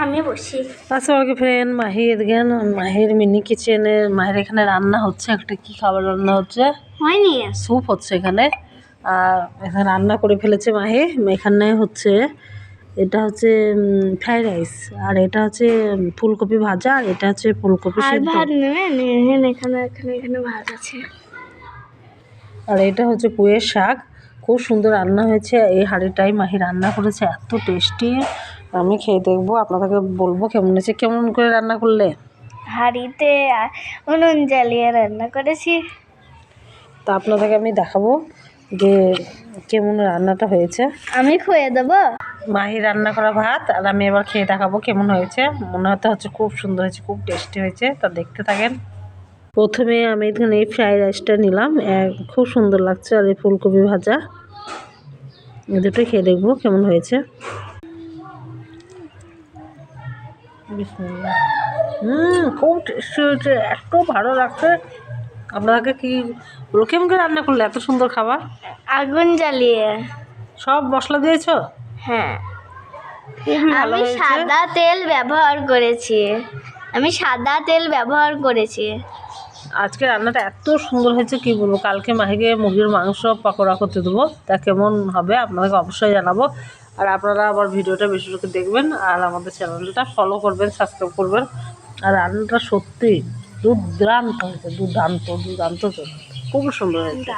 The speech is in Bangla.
আমি বসি। আসসালামু ফ্রেন্ড, মাহি এদিকেন মাহির মিনি কিচেনে মাহির এখানে রান্না হচ্ছে। একটা কি খাবার রান্না হচ্ছে হয়নি, স্যুপ হচ্ছে এখানে। আর এখানে রান্না করে ফেলেছে মাহি। এখানে হচ্ছে এটা হচ্ছে ফ্রাইড রাইস, আর এটা হচ্ছে ফুলকপি ভাজা, আর এটা হচ্ছে ফুলকপি আর সেদ্ধ, ভাত নেবেন? এখানে ভাত আছে। আর এটা হচ্ছে পুঁইয়ের শাক। খুব সুন্দর রান্না হয়েছে। এই হাঁড়িটাই মাহি রান্না করেছে, এত টেস্টি। আমি খেয়ে দেখবো, আপনাদেরকে বলবো কেমন হয়েছে। কেমন করে রান্না করলে? হাঁড়িতে উনুন জ্বালিয়ে রান্না করেছি। তা আপনাদেরকে আমি দেখাবো যে কেমন রান্নাটা হয়েছে। আমি খুঁয়ে দেবো। মাহি রান্না করা ভাত, আর আমি এবার খেয়ে দেখাবো কেমন হয়েছে। মনে হচ্ছে খুব সুন্দর হয়েছে, খুব টেস্টি হয়েছে। তা দেখতে থাকেন। প্রথমে আমি এখানে এই ফ্রাইড রাইসটা নিলাম, খুব সুন্দর লাগছে। আর এই ফুলকপি ভাজা, এই দুটোই খেয়ে দেখবো কেমন হয়েছে। বিসমিল্লাহ। খুব টেস্টি হয়েছে, এত ভালো লাগছে। আপনাকে কি বলো, কেমন করে রান্না করলে এত সুন্দর খাবার? আগুন জ্বালিয়ে। সব মশলা দিয়েছো? হ্যাঁ, খুবই ভালো আমি হয়েছে। সাদা তেল ব্যবহার করেছি। আজকে রান্নাটা এত সুন্দর হয়েছে কি বলবো। কালকে মাহিকে মুরগির মাংস পকোড়া করতে দেবো, তা কেমন হবে আপনাদেরকে অবশ্যই জানাবো। আর আপনারা আবার ভিডিওটা বেশি লোকে দেখবেন, আর আমাদের চ্যানেলটা ফলো করবেন, সাবস্ক্রাইব করবেন। আর রান্নাটা সত্যি দুর্দান্ত হয়েছে, দুর্দান্ত খুব সুন্দর হয়েছে।